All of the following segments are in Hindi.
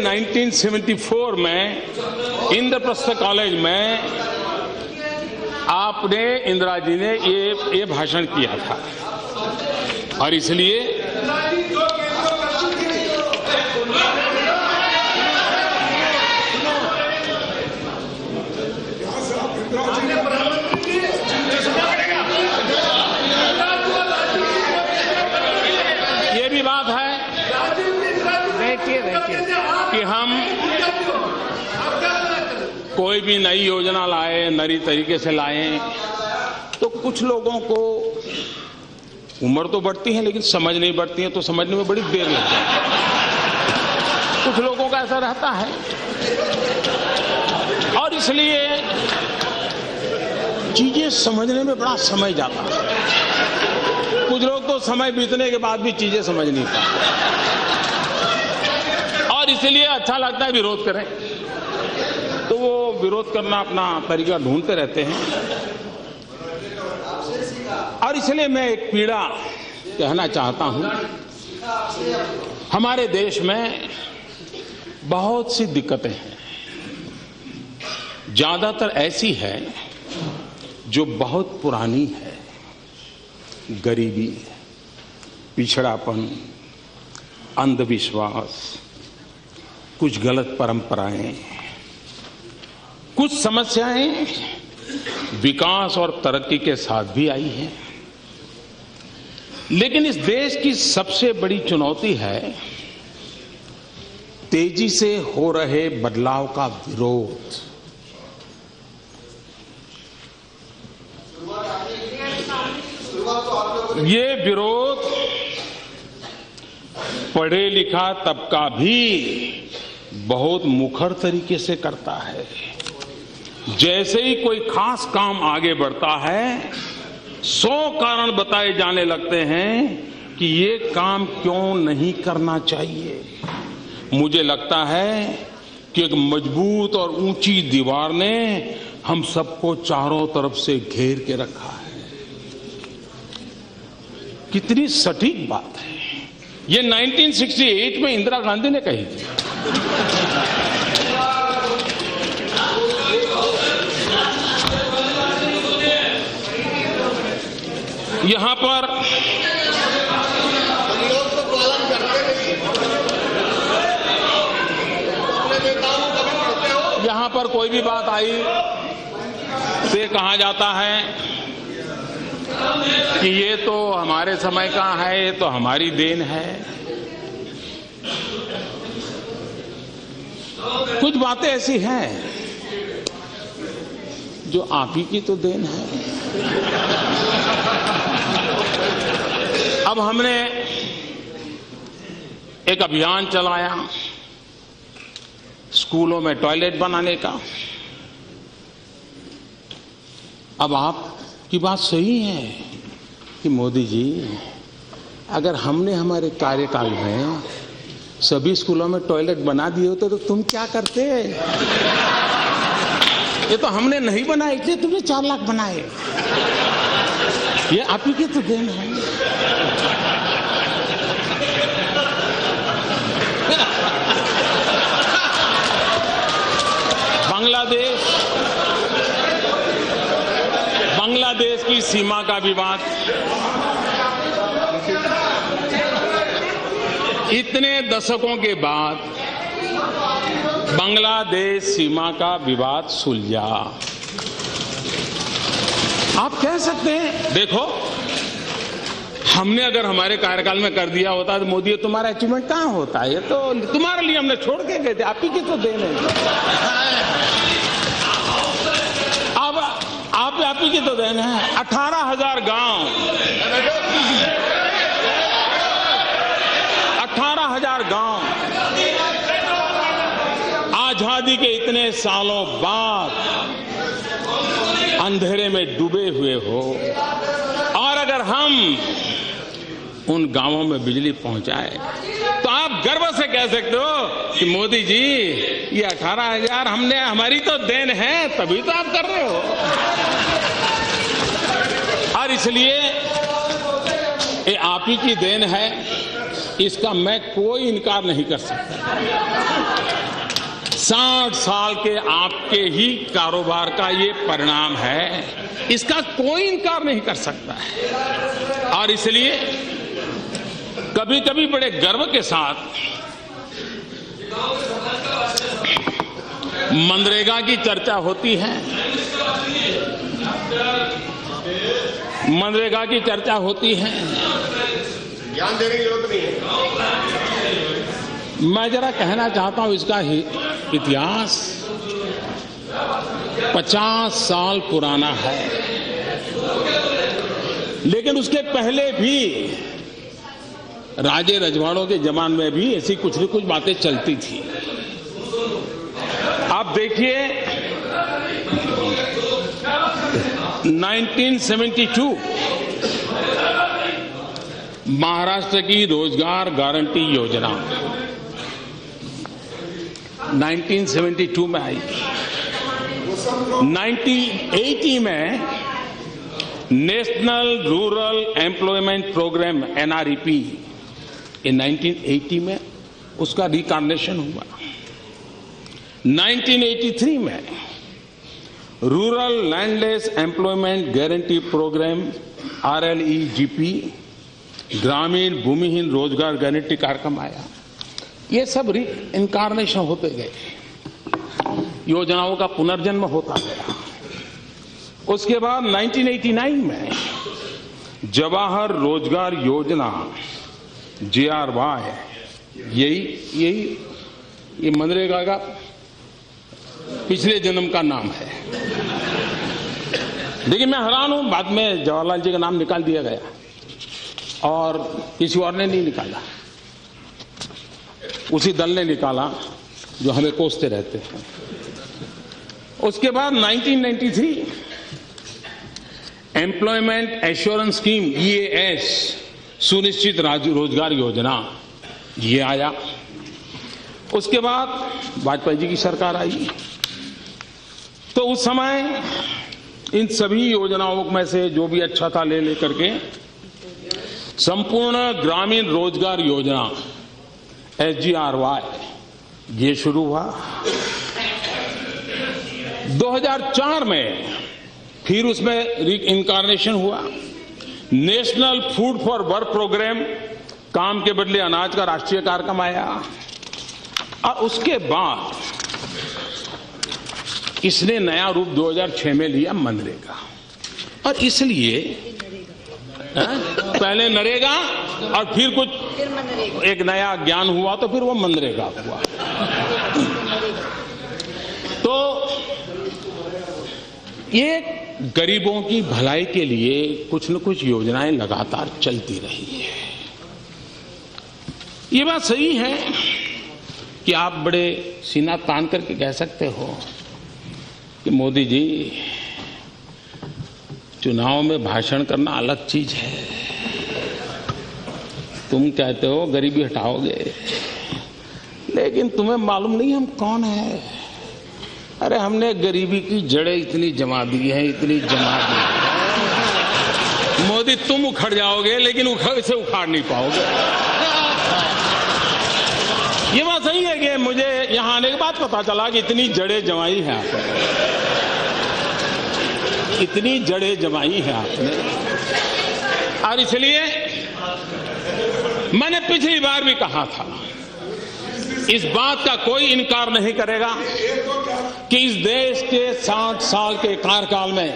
1974 में इंद्रप्रस्थ कॉलेज में आपने, इंदिरा जी ने ये भाषण किया था, और इसलिए ये भी बात है कि हम कोई भी नई योजना लाए, नई तरीके से लाए, तो कुछ लोगों को उम्र तो बढ़ती है लेकिन समझ नहीं बढ़ती है, तो समझने में बड़ी देर लगती है। कुछ लोगों का ऐसा रहता है, और इसलिए चीजें समझने में बड़ा समय जाता है। कुछ लोग तो समय बीतने के बाद भी चीजें समझ नहीं पाते, और इसलिए अच्छा लगता है विरोध करें, तो वो विरोध करना अपना तरीका ढूंढते रहते हैं। और इसलिए मैं एक पीड़ा कहना चाहता हूं। हमारे देश में बहुत सी दिक्कतें हैं, ज्यादातर ऐसी है जो बहुत पुरानी है। गरीबी, पिछड़ापन, अंधविश्वास, कुछ गलत परंपराएं, कुछ समस्याएं विकास और तरक्की के साथ भी आई हैं। लेकिन इस देश की सबसे बड़ी चुनौती है तेजी से हो रहे बदलाव का विरोध। ये विरोध पढ़े लिखा तबका भी बहुत मुखर तरीके से करता है। जैसे ही कोई खास काम आगे बढ़ता है, 100 कारण बताए जाने लगते हैं कि ये काम क्यों नहीं करना चाहिए। मुझे लगता है कि एक मजबूत और ऊंची दीवार ने हम सबको चारों तरफ से घेर के रखा है। कितनी सटीक बात है। ये 1968 में इंदिरा गांधी ने कही थी। यहां पर कोई भी बात आई तो ये कहा जाता है कि ये तो हमारे समय का है, ये तो हमारी देन है। कुछ बातें ऐसी हैं जो आप ही की तो देन है। अब हमने एक अभियान चलाया स्कूलों में टॉयलेट बनाने का। अब आपकी बात सही है कि मोदी जी, अगर हमने हमारे कार्यकाल में सभी स्कूलों में टॉयलेट बना दिए होते तो तुम क्या करते? ये तो हमने नहीं बनाए, इसलिए तुमने 4 लाख बनाए। ये आप ही की तो देन है। बांग्लादेश की सीमा का विवाद, इतने दशकों के बाद बांग्लादेश सीमा का विवाद सुलझा। आप कह सकते हैं देखो, हमने अगर हमारे कार्यकाल में कर दिया होता तो मोदी तुम्हारा अचीवमेंट कहां होता? ये तो तुम्हारे लिए हमने छोड़ के गए थे, आप ही की तो देन है। आप ही की तो देन है। 18,000 गांव, 18,000 गांव आजादी के इतने सालों बाद अंधेरे में डूबे हुए हो, और अगर हम उन गांवों में बिजली पहुंचाए तो आप गर्व से कह सकते हो कि मोदी जी ये 18,000 हमारी तो देन है, तभी तो आप कर रहे हो। और इसलिए ये आप ही की देन है, इसका मैं कोई इनकार नहीं कर सकता। 60 साल के आपके ही कारोबार का ये परिणाम है, इसका कोई इनकार नहीं कर सकता है। और इसलिए कभी कभी बड़े गर्व के साथ मनरेगा की चर्चा होती है, मनरेगा की चर्चा होती है। ज्ञान देने की जरूरत नहीं है। मैं जरा कहना चाहता हूं, इसका इतिहास 50 साल पुराना है, लेकिन उसके पहले भी राजे रजवाड़ों के जमाने में भी ऐसी कुछ न कुछ बातें चलती थी। आप देखिए 1972 महाराष्ट्र की रोजगार गारंटी योजना 1972 में आई। 1980 में national rural employment programme NREP, ये 1980 में उसका रिकार्नेशन हुआ। 1983 में rural landless employment guarantee programme RLEGP, ग्रामीण भूमिहीन रोजगार गारंटी कार्यक्रम आया। ये सब इनकारनेशन होते गए, योजनाओं का पुनर्जन्म होता गया। उसके बाद 1989 में जवाहर रोजगार योजना JRY, ये मनरेगा का पिछले जन्म का नाम है। लेकिन मैं हैरान हूं, बाद में जवाहरलाल जी का नाम निकाल दिया गया और किसी और ने नहीं निकाला, उसी दल ने निकाला जो हमें कोसते रहते हैं। उसके बाद 1993 एम्प्लॉयमेंट एश्योरेंस स्कीम EAS, सुनिश्चित रोजगार योजना, ये आया। उसके बाद वाजपेयी जी की सरकार आई, तो उस समय इन सभी योजनाओं में से जो भी अच्छा था ले लेकर के संपूर्ण ग्रामीण रोजगार योजना SGRY ये शुरू हुआ। 2004 में फिर उसमें इनकारनेशन हुआ। National food for work programme, काम के बदले अनाज का राष्ट्रीय कार्यक्रम आया। और उसके बाद इसने नया रूप 2006 में लिया मनरेगा। और इसलिए पहले नरेगा और फिर कुछ एक नया ज्ञान हुआ तो फिर वो मनरेगा हुआ। तो ये गरीबों की भलाई के लिए कुछ न कुछ योजनाएं लगातार चलती रही है। ये बात सही है कि आप बड़े सीना तान करके कह सकते हो कि मोदी जी, चुनाव में भाषण करना अलग चीज है, तुम कहते हो गरीबी हटाओगे, लेकिन तुम्हें मालूम नहीं हम कौन है। अरे हमने गरीबी की जड़ें इतनी जमा दी हैं, इतनी जमा दी है। मोदी तुम उखड़ जाओगे लेकिन इसे उखाड़ नहीं पाओगे। ये बात सही है कि मुझे यहां आने के बाद पता चला कि इतनी जड़ें जमाई है आपने, इतनी जड़ें जमाई है आपने। और इसलिए मैंने पिछली बार भी कहा था, इस बात का कोई इनकार नहीं करेगा कि इस देश के 60 साल के कार्यकाल में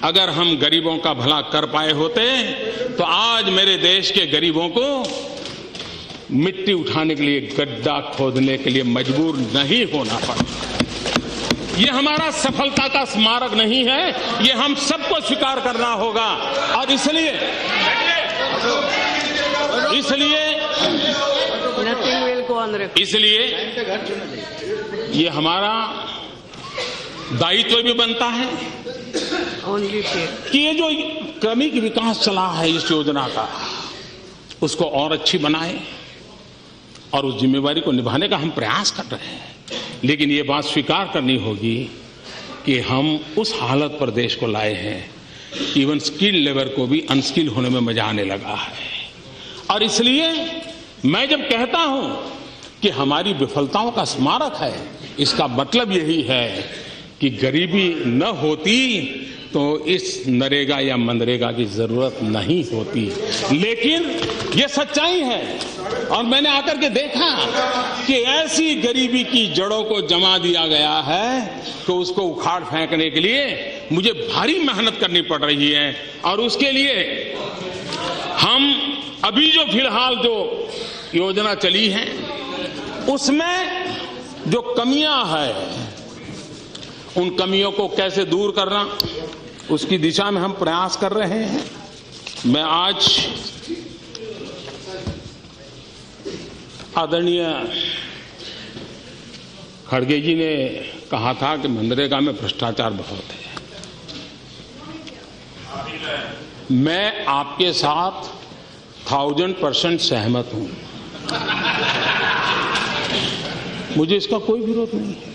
अगर हम गरीबों का भला कर पाए होते तो आज मेरे देश के गरीबों को मिट्टी उठाने के लिए, गड्ढा खोदने के लिए मजबूर नहीं होना पड़ा। ये हमारा सफलता का स्मारक नहीं है, ये हम सबको स्वीकार करना होगा। और इसलिए ये हमारा दायित्व भी बनता है कि ये जो क्रमिक विकास चला है इस योजना का, उसको और अच्छी बनाए और उस जिम्मेवारी को निभाने का हम प्रयास कर रहे हैं। लेकिन ये बात स्वीकार करनी होगी कि हम उस हालत पर देश को लाए हैं, इवन स्किल लेबर को भी अनस्किल होने में मजा आने लगा है। और इसलिए मैं जब कहता हूं कि हमारी विफलताओं का स्मारक है। इसका मतलब यही है कि गरीबी न होती तो इस नरेगा या मनरेगा की जरूरत नहीं होती। लेकिन ये सच्चाई है और मैंने आकर के देखा कि ऐसी गरीबी की जड़ों को जमा दिया गया है कि उसको उखाड़ फेंकने के लिए मुझे भारी मेहनत करनी पड़ रही है। और उसके लिए हम अभी जो फिलहाल जो योजना चली है उसमें जो कमियां है उन कमियों को कैसे दूर करना, उसकी दिशा में हम प्रयास कर रहे हैं। मैं आज आदरणीय खड़गे जी ने कहा था कि मनरेगा में भ्रष्टाचार बहुत है। मैं आपके साथ 1000% सहमत हूं। मुझे इसका कोई विरोध नहीं है।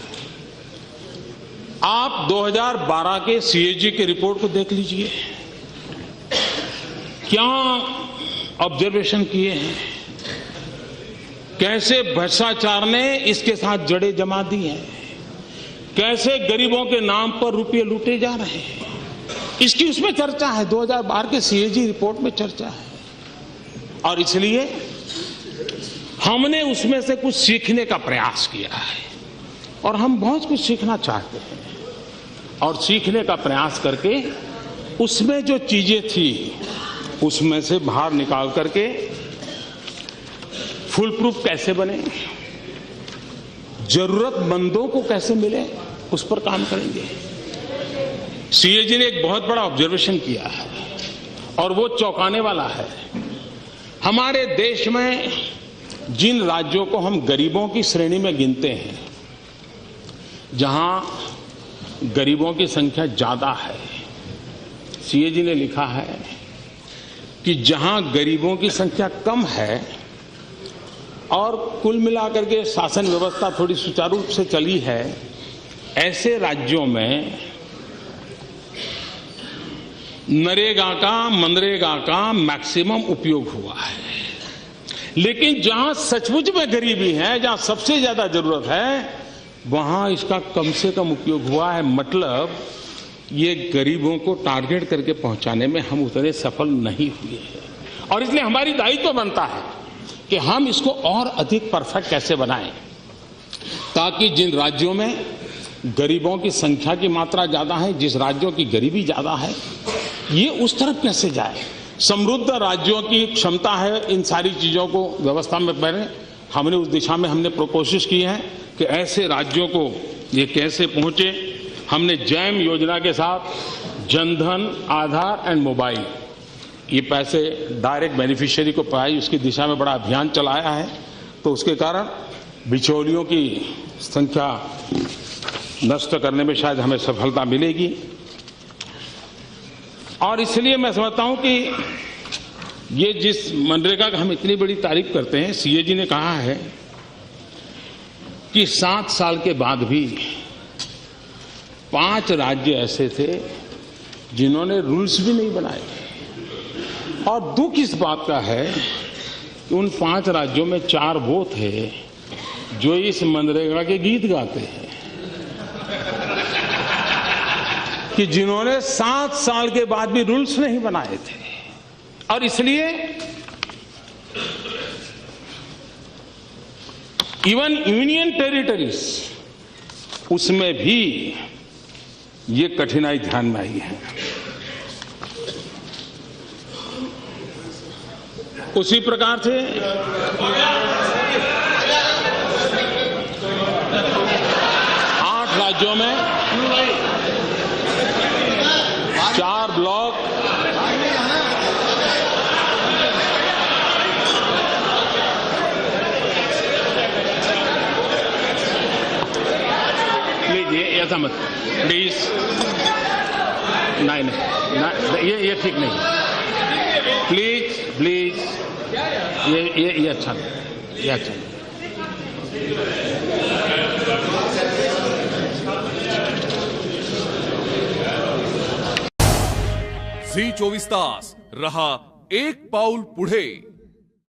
आप 2012 के सीएजी की रिपोर्ट को देख लीजिए, क्या ऑब्जर्वेशन किए हैं, कैसे भ्रष्टाचार ने इसके साथ जड़ें जमा दी हैं, कैसे गरीबों के नाम पर रुपये लूटे जा रहे हैं, इसकी उसमें चर्चा है। 2012 के सीएजी रिपोर्ट में चर्चा है। और इसलिए हमने उसमें से कुछ सीखने का प्रयास किया है और हम बहुत कुछ सीखना चाहते हैं और सीखने का प्रयास करके उसमें जो चीजें थी उसमें से बाहर निकाल करके फुल प्रूफ कैसे बने, जरूरतमंदों को कैसे मिले, उस पर काम करेंगे। सीएजी ने एक बहुत बड़ा ऑब्जर्वेशन किया है और वो चौंकाने वाला है। हमारे देश में जिन राज्यों को हम गरीबों की श्रेणी में गिनते हैं, जहां गरीबों की संख्या ज्यादा है, सीएजी ने लिखा है कि जहां गरीबों की संख्या कम है और कुल मिलाकर के शासन व्यवस्था थोड़ी सुचारू रूप से चली है, ऐसे राज्यों में नरेगा का मनरेगा का मैक्सिमम उपयोग हुआ है। लेकिन जहां सचमुच में गरीबी है, जहां सबसे ज्यादा जरूरत है, वहां इसका कम से कम उपयोग हुआ है। मतलब ये गरीबों को टारगेट करके पहुंचाने में हम उतने सफल नहीं हुए हैं। और इसलिए हमारी दायित्व बनता है कि हम इसको और अधिक परफेक्ट कैसे बनाएं, ताकि जिन राज्यों में गरीबों की संख्या की मात्रा ज्यादा है, जिस राज्यों की गरीबी ज्यादा है, ये उस तरफ कैसे जाए। समृद्ध राज्यों की क्षमता है इन सारी चीजों को व्यवस्था में पहले हमने उस दिशा में हमने कोशिश की है कि ऐसे राज्यों को ये कैसे पहुंचे। हमने जैम योजना के साथ जनधन, आधार एंड मोबाइल, ये पैसे डायरेक्ट बेनिफिशियरी को पाए, उसकी दिशा में बड़ा अभियान चलाया है। तो उसके कारण बिचौलियों की संख्या नष्ट करने में शायद हमें सफलता मिलेगी। और इसलिए मैं समझता हूं कि ये जिस मनरेगा का हम इतनी बड़ी तारीफ करते हैं, सीएजी ने कहा है कि 7 साल के बाद भी 5 राज्य ऐसे थे जिन्होंने रूल्स भी नहीं बनाए। और दुख इस बात का है कि उन 5 राज्यों में 4 वो थे जो इस मनरेगा के गीत गाते हैं, कि जिन्होंने 7 साल के बाद भी रूल्स नहीं बनाए थे। और इसलिए इवन यूनियन टेरिटरीज, उसमें भी ये कठिनाई ध्यान में आई है। उसी प्रकार से 8 राज्यों में 4 ब्लॉक, लीजिए, ऐसा मत प्लीज, नहीं, ये ठीक नहीं, प्लीज प्लीज, ये अच्छा नहीं, ये अच्छा नहीं। झी 24 तास रहा एक पाऊल पुढे।